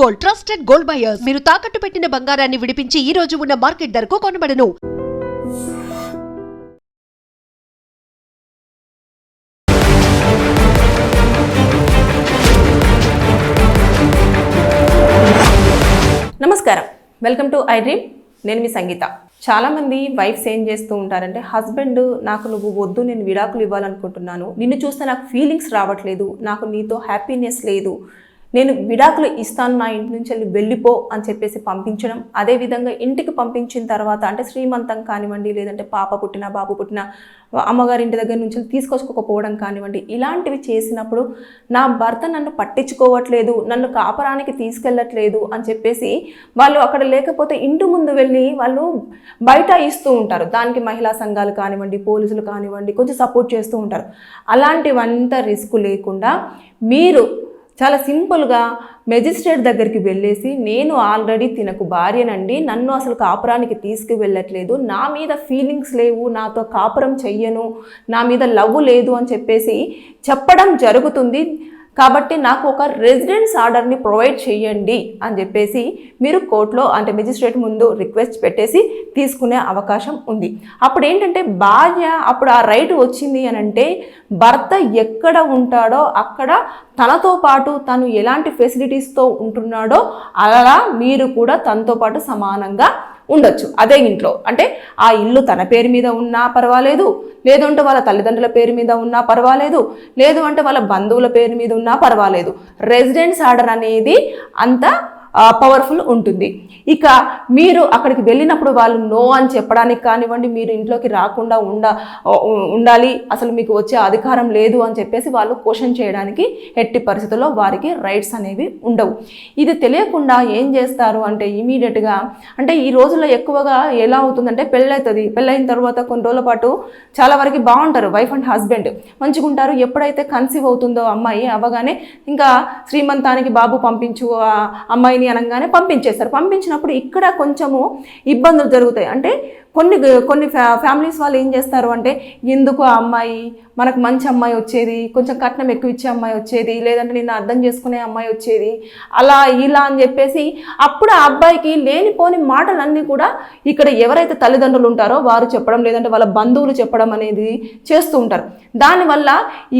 Gold, trusted gold buyers. మీరు తాకట్టు పెట్టిన బంగారాన్ని విడిపించి ఈ రోజు ఉన్న మార్కెట్ ధరకు కొనబడను. నమస్కారం, వెల్కమ్ టు ఐ డ్రీమ్. నేను మీ సంగీత. చాలామంది వైఫ్స్ ఏం చేస్తూ ఉంటారంటే, హస్బెండ్ నాకు నువ్వు వద్దు, నేను విడాకులు ఇవ్వాలనుకుంటున్నాను, నిన్ను చూస్తే నాకు ఫీలింగ్స్ రావట్లేదు, నాకు నీతో హ్యాపీనెస్ లేదు, నేను విడాకులు ఇస్తాను, నా ఇంటి నుంచి వెళ్ళిపో అని చెప్పేసి పంపించడం. అదేవిధంగా ఇంటికి పంపించిన తర్వాత అంటే శ్రీమంతం కానివ్వండి, లేదంటే పాప పుట్టిన బాబు పుట్టిన అమ్మగారి ఇంటి దగ్గర నుంచి తీసుకొచ్చుకోకపోవడం కానివ్వండి, ఇలాంటివి చేసినప్పుడు నా భర్త నన్ను పట్టించుకోవట్లేదు, నన్ను కాపరానికి తీసుకెళ్ళట్లేదు అని చెప్పేసి వాళ్ళు అక్కడ లేకపోతే ఇంటి ముందు వెళ్ళి వాళ్ళు బయట ఇస్తూ ఉంటారు. దానికి మహిళా సంఘాలు కానివ్వండి, పోలీసులు కానివ్వండి కొంచెం సపోర్ట్ చేస్తూ ఉంటారు. అలాంటివంతా రిస్క్ లేకుండా మీరు చాలా సింపుల్గా మెజిస్ట్రేట్ దగ్గరికి వెళ్ళేసి, నేను ఆల్రెడీ తినకు భార్యనండి, నన్ను అసలు కాపురానికి తీసుకువెళ్ళట్లేదు, నా మీద ఫీలింగ్స్ లేవు, నాతో కాపురం చెయ్యను, నా మీద లవ్ లేదు అని చెప్పేసి చెప్పడం జరుగుతుంది. కాబట్టి నాకు ఒక రెసిడెన్స్ ఆర్డర్ని ప్రొవైడ్ చేయండి అని చెప్పేసి మీరు కోర్టులో అంటే మెజిస్ట్రేట్ ముందు రిక్వెస్ట్ పెట్టేసి తీసుకునే అవకాశం ఉంది. అప్పుడు ఏంటంటే భార్య అప్పుడు ఆ రైట్ వచ్చింది అని అంటే, భర్త ఎక్కడ ఉంటాడో అక్కడ తనతో పాటు తను ఎలాంటి ఫెసిలిటీస్తో ఉంటున్నాడో అలా మీరు కూడా తనతో పాటు సమానంగా ఉండొచ్చు అదే ఇంట్లో. అంటే ఆ ఇల్లు తన పేరు మీద ఉన్నా పర్వాలేదు, లేదు అంటే వాళ్ళ తల్లిదండ్రుల పేరు మీద ఉన్నా పర్వాలేదు, లేదు అంటే వాళ్ళ బంధువుల పేరు మీద ఉన్నా పర్వాలేదు. రెసిడెన్స్ ఆర్డర్ అనేది అంత పవర్ఫుల్ ఉంటుంది. ఇక మీరు అక్కడికి వెళ్ళినప్పుడు వాళ్ళు నో అని చెప్పడానికి కానివ్వండి, మీరు ఇంట్లోకి రాకుండా ఉండాలి, అసలు మీకు వచ్చే అధికారం లేదు అని చెప్పేసి వాళ్ళు క్వశ్చన్ చేయడానికి ఎట్టి పరిస్థితుల్లో వారికి రైట్స్ అనేవి ఉండవు. ఇది తెలియకుండా ఏం చేస్తారు అంటే ఇమీడియట్గా అంటే ఈ రోజుల్లో ఎక్కువగా ఎలా అవుతుందంటే పెళ్ళవుతుంది, పెళ్ళైన తర్వాత కొన్ని రోజుల పాటు చాలా వరకు బాగుంటారు, వైఫ్ అండ్ హస్బెండ్ మంచిగా ఉంటారు. ఎప్పుడైతే కన్సీవ్ అవుతుందో అమ్మాయి అవ్వగానే ఇంకా శ్రీమంతానికి బాబు పంపించు అమ్మాయిని అనగానే పంపించేస్తారు. పంపించినప్పుడు ఇక్కడ కొంచెము ఇబ్బందులు జరుగుతాయి. అంటే కొన్ని ఫ్యామిలీస్ వాళ్ళు ఏం చేస్తారు అంటే, ఎందుకు ఆ అమ్మాయి, మనకు మంచి అమ్మాయి వచ్చేది, కొంచెం కట్నం ఎక్కువ ఇచ్చే అమ్మాయి వచ్చేది, లేదంటే నిన్ను అర్థం చేసుకునే అమ్మాయి వచ్చేది, అలా ఇలా అని చెప్పేసి అప్పుడు ఆ అబ్బాయికి లేనిపోని మాటలన్నీ కూడా ఇక్కడ ఎవరైతే తల్లిదండ్రులు ఉంటారో వారు చెప్పడం, లేదంటే వాళ్ళ బంధువులు చెప్పడం అనేది చేస్తూ ఉంటారు. దానివల్ల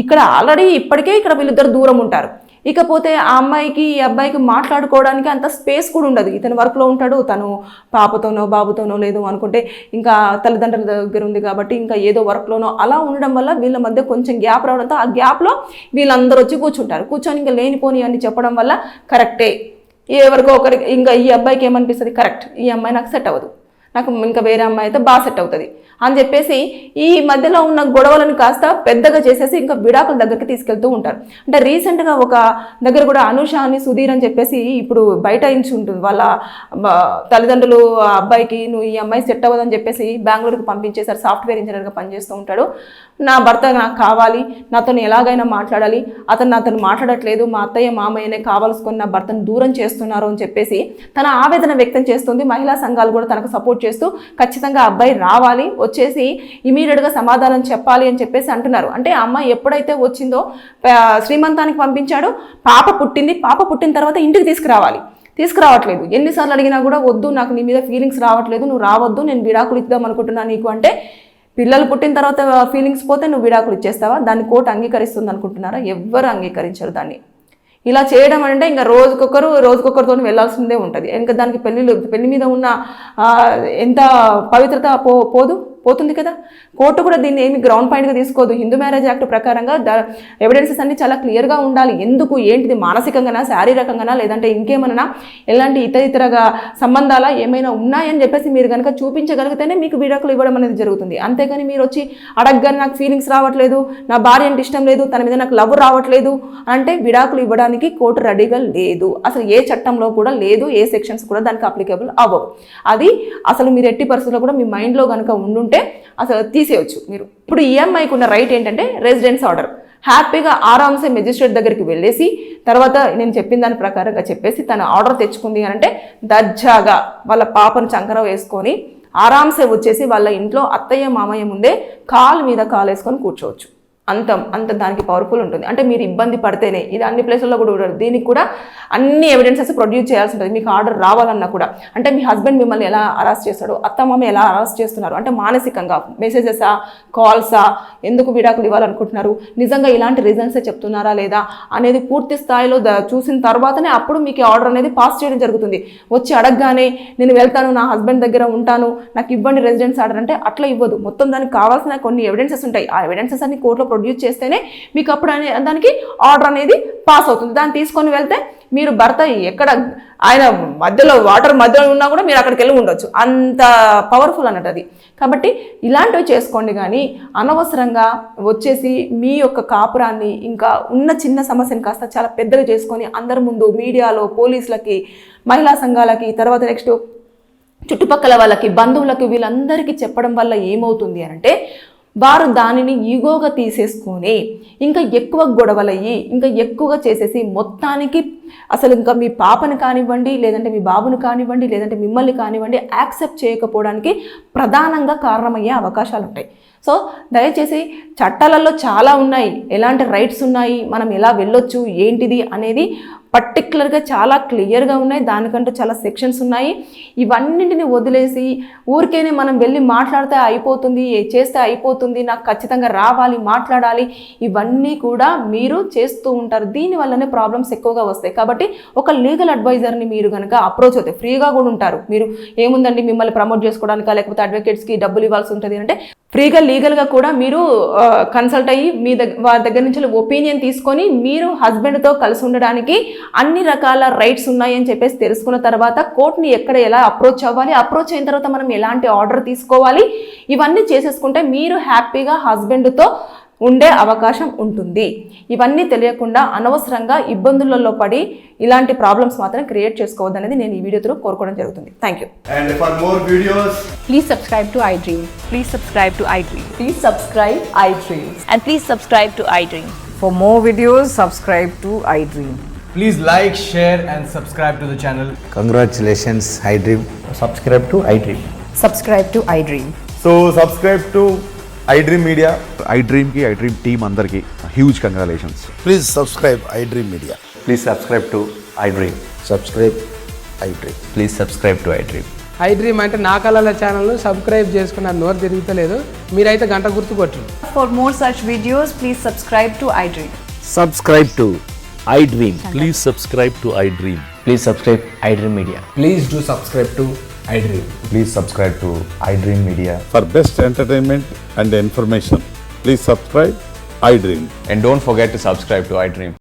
ఇక్కడ ఆల్రెడీ ఇప్పటికే ఇక్కడ వీళ్ళిద్దరు దూరం ఉంటారు. ఇకపోతే ఆ అమ్మాయికి ఈ అబ్బాయికి మాట్లాడుకోవడానికి అంత స్పేస్ కూడా ఉండదు. ఇతను వర్క్లో ఉంటాడు, తను పాపతోనో బాబుతోనో లేదు అనుకుంటే ఇంకా తల్లిదండ్రుల దగ్గర ఉంది కాబట్టి ఇంకా ఏదో వర్క్లోనో అలా ఉండడం వల్ల వీళ్ళ మధ్య కొంచెం గ్యాప్ రావడంతో ఆ గ్యాప్లో వీళ్ళందరూ వచ్చి కూర్చుంటారు. కూర్చొని ఇంకా లేనిపోని అన్ని చెప్పడం వల్ల కరెక్టే ఎవరికో ఒకరికి ఇంకా ఈ అబ్బాయికి ఏమనిపిస్తుంది, కరెక్ట్ ఈ అమ్మాయి నాకు సెట్ అవ్వదు, నాకు ఇంకా వేరే అమ్మాయి అయితే బాగా సెట్ అవుతుంది అని చెప్పేసి ఈ మధ్యలో ఉన్న గొడవలను కాస్త పెద్దగా చేసేసి ఇంకా విడాకుల దగ్గరికి తీసుకెళ్తూ ఉంటారు. అంటే రీసెంట్గా ఒక దగ్గర కూడా అనుష అని సుధీర్ అని చెప్పేసి ఇప్పుడు బయట ఇంచి ఉంటుంది, వాళ్ళ తల్లిదండ్రులు ఆ అబ్బాయికి నువ్వు ఈ అమ్మాయి సెట్ అవ్వదని చెప్పేసి బెంగళూరుకి పంపించేశారు. సాఫ్ట్వేర్ ఇంజనీర్గా పనిచేస్తూ ఉంటాడు. నా భర్త నాకు కావాలి, నాతో ఎలాగైనా మాట్లాడాలి, నాతో మాట్లాడట్లేదు, మా అత్తయ్య మామయ్యనే కావాల్సుకొని నా భర్తను దూరం చేస్తున్నారు అని చెప్పేసి తన ఆవేదన వ్యక్తం చేస్తుంది. మహిళా సంఘాలు కూడా తనకు సపోర్ట్ చేస్తూ ఖచ్చితంగా అబ్బాయి రావాలి, వచ్చేసి ఇమీడియట్గా సమాధానం చెప్పాలి అని చెప్పేసి అంటున్నారు. అంటే ఆ అమ్మాయి ఎప్పుడైతే వచ్చిందో శ్రీమంతానికి పంపించాడు, పాప పుట్టింది, పాప పుట్టిన తర్వాత ఇంటికి తీసుకురావట్లేదు. ఎన్నిసార్లు అడిగినా కూడా వద్దు, నాకు నీ మీద ఫీలింగ్స్ రావట్లేదు, నువ్వు రావద్దు, నేను విడాకులు ఇద్దాం అనుకుంటున్నాను నీకు అంటే, పిల్లలు పుట్టిన తర్వాత ఫీలింగ్స్ పోతే నువ్వు విడాకులు ఇచ్చేస్తావా? దాన్ని కోర్టు అంగీకరిస్తుంది అనుకుంటున్నారా? ఎవ్వరు అంగీకరించరు దాన్ని. ఇలా చేయడం అంటే ఇంకా రోజుకొకరితో వెళ్ళాల్సిందే ఉంటుంది. ఇంకా దానికి పెళ్లి మీద ఉన్న ఎంత పవిత్రత పోతుంది కదా. కోర్టు కూడా దీన్ని ఏమి గ్రౌండ్ పాయింట్గా తీసుకోదు. హిందూ మ్యారేజ్ యాక్ట్ ప్రకారంగా ఎవిడెన్సెస్ అన్ని చాలా క్లియర్గా ఉండాలి. ఎందుకు ఏంటిది, మానసికంగానా, శారీరకంగానా, లేదంటే ఇంకేమన్నా ఎలాంటి ఇతరగా సంబంధాల ఏమైనా ఉన్నాయని చెప్పేసి మీరు కనుక చూపించగలిగితేనే మీకు విడాకులు ఇవ్వడం అనేది జరుగుతుంది. అంతేగాని మీరు వచ్చి అడగగానే నాకు ఫీలింగ్స్ రావట్లేదు, నా భార్య అంటే ఇష్టం లేదు, తన మీద నాకు లవ్ రావట్లేదు అంటే విడాకులు ఇవ్వడానికి కోర్టు రెడీగా లేదు. అసలు ఏ చట్టంలో కూడా లేదు, ఏ సెక్షన్స్ కూడా దానికి అప్లికేబుల్ అవ్వవు. అది అసలు మీరు ఎట్టి పరిస్థితుల్లో కూడా మీ మైండ్లో కనుక ఉండుంటే అసలు తీసేయచ్చు మీరు. ఇప్పుడు ఈఎంఐకి ఉన్న రైట్ ఏంటంటే రెసిడెన్స్ ఆర్డర్. హ్యాపీగా ఆరామ్సే మెజిస్ట్రేట్ దగ్గరికి వెళ్ళేసి తర్వాత నేను చెప్పిన దాని ప్రకారంగా చెప్పేసి తన ఆర్డర్ తెచ్చుకుంది అని అంటే దర్జాగా వాళ్ళ పాపను చంకర వేసుకొని ఆరామ్సే వచ్చేసి వాళ్ళ ఇంట్లో అత్తయ్య మామయ్య ముందే కాలు మీద కాలు వేసుకొని కూర్చోవచ్చు. అంత దానికి పవర్ఫుల్ ఉంటుంది. అంటే మీరు ఇబ్బంది పడితేనే, ఇది అన్ని ప్లేసుల్లో కూడా ఉండదు, దీనికి కూడా అన్ని ఎవిడెన్సెస్ ప్రొడ్యూస్ చేయాల్సి ఉంటుంది. మీకు ఆర్డర్ రావాలన్నా కూడా, అంటే మీ హస్బెండ్ మిమ్మల్ని ఎలా అరెస్ట్ చేస్తాడు, అత్తమామ ఎలా అరెస్ట్ చేస్తున్నారు, అంటే మానసికంగా మెసేజెసా, కాల్సా, ఎందుకు విడాకులు ఇవ్వాలనుకుంటున్నారు, నిజంగా ఇలాంటి రీజన్సే చెప్తున్నారా లేదా అనేది పూర్తి స్థాయిలో చూసిన తర్వాతనే అప్పుడు మీకు ఆర్డర్ అనేది పాస్ చేయడం జరుగుతుంది. వచ్చి అడగగానే నేను వెళ్తాను, నా హస్బెండ్ దగ్గర ఉంటాను, నాకు ఇవ్వండి రెసిడెన్స్ ఆర్డర్ అంటే అట్లా ఇవ్వదు. మొత్తం దానికి కావాల్సిన కొన్ని ఎవిడెన్సెస్ ఉంటాయి. ఆ ఎవిడెన్సెస్ అన్ని కోర్టులో ప్రొడ్యూస్ చేస్తేనే మీకు అప్పుడు దానికి ఆర్డర్ అనేది పాస్ అవుతుంది. దాన్ని తీసుకొని వెళ్తే మీరు భర్త ఎక్కడ ఆయన మధ్యలో వాటర్ మధ్యలో ఉన్నా కూడా మీరు అక్కడికి వెళ్ళి ఉండొచ్చు, అంత పవర్ఫుల్ అన్నట్టు అది. కాబట్టి ఇలాంటివి చేసుకోండి, కానీ అనవసరంగా వచ్చేసి మీ యొక్క కాపురాన్ని, ఇంకా ఉన్న చిన్న సమస్యను కాస్త చాలా పెద్దగా చేసుకొని అందరి ముందు మీడియాలో, పోలీసులకి, మహిళా సంఘాలకి, తర్వాత నెక్స్ట్ చుట్టుపక్కల వాళ్ళకి, బంధువులకి, వీళ్ళందరికీ చెప్పడం వల్ల ఏమవుతుంది అంటే వారు దానిని ఈగోగా తీసేసుకొని ఇంకా ఎక్కువ గొడవలయ్యి ఇంకా ఎక్కువగా చేసేసి మొత్తానికి అసలు ఇంకా మీ పాపను కానివ్వండి, లేదంటే మీ బాబును కానివ్వండి, లేదంటే మిమ్మల్ని కానివ్వండి యాక్సెప్ట్ చేయకపోవడానికి ప్రధానంగా కారణమయ్యే అవకాశాలు ఉంటాయి. సో దయచేసి చట్టాలలో చాలా ఉన్నాయి, ఎలాంటి రైట్స్ ఉన్నాయి, మనం ఎలా వెళ్ళొచ్చు ఏంటిది అనేది పర్టికులర్గా చాలా క్లియర్గా ఉన్నాయి. దానికంటూ చాలా సెక్షన్స్ ఉన్నాయి. ఇవన్నింటిని వదిలేసి ఊరికేనే మనం వెళ్ళి మాట్లాడితే అయిపోతుంది, చేస్తే అయిపోతుంది, నాకు ఖచ్చితంగా రావాలి, మాట్లాడాలి, ఇవన్నీ కూడా మీరు చేస్తూ ఉంటారు. దీనివల్లనే ప్రాబ్లమ్స్ ఎక్కువగా వస్తాయి. కాబట్టి ఒక లీగల్ అడ్వైజర్ని మీరు కనుక అప్రోచ్ అవుతే ఫ్రీగా కూడా ఉంటారు. మీరు ఏముందండి మిమ్మల్ని ప్రమోట్ చేసుకోవడానికి, లేకపోతే అడ్వకేట్స్కి డబ్బులు ఇవ్వాల్సి ఉంటుంది అంటే ఫ్రీగా లీగల్గా కూడా మీరు కన్సల్ట్ అయ్యి వారి దగ్గర నుంచి ఒపీనియన్ తీసుకొని మీరు హస్బెండ్తో కలిసి ఉండడానికి అన్ని రకాల రైట్స్ ఉన్నాయని చెప్పేసి తెలుసుకున్న తర్వాత కోర్టుని ఎక్కడ ఎలా అప్రోచ్ అవ్వాలి, అప్రోచ్ అయిన తర్వాత మనం ఎలాంటి ఆర్డర్ తీసుకోవాలి, ఇవన్నీ చేసేసుకుంటే మీరు హ్యాపీగా హస్బెండ్తో ఉండే అవకాశం ఉంటుంది. ఇవన్నీ తెలియకుండా అనవసరంగా ఇబ్బందులలో పడి ఇలాంటి ప్రాబ్లమ్స్ మాత్రం క్రియేట్ చేసుకోవద్దనేది నేను ఈ వీడియోతో కోరుకోవడం జరుగుతుంది. Thank you. And for more videos, Please subscribe to iDream. Please subscribe to iDream. Please subscribe iDream. And please subscribe to iDream. For more videos, subscribe to iDream. please like, share and subscribe to the channel. Congratulations, iDream. subscribe to iDream. Subscribe to iDream. So subscribe to iDream Media. iDream की iDream team अंदर की huge congratulations. Please subscribe iDream Media. Please subscribe to iDream. Subscribe iDream. Please subscribe to iDream. iDream అంటే నా కళల channel subscribe చేసుకున్న నోరు తిరుగుతలేదు, మీరైతే గంట గుర్తు కొట్టండి. For more such videos, please subscribe to iDream. Subscribe to iDream. Please subscribe to iDream. Please subscribe iDream Media. Please do subscribe to iDream. Please subscribe to iDream Media. For best entertainment and information, please subscribe iDream. And don't forget to subscribe to iDream.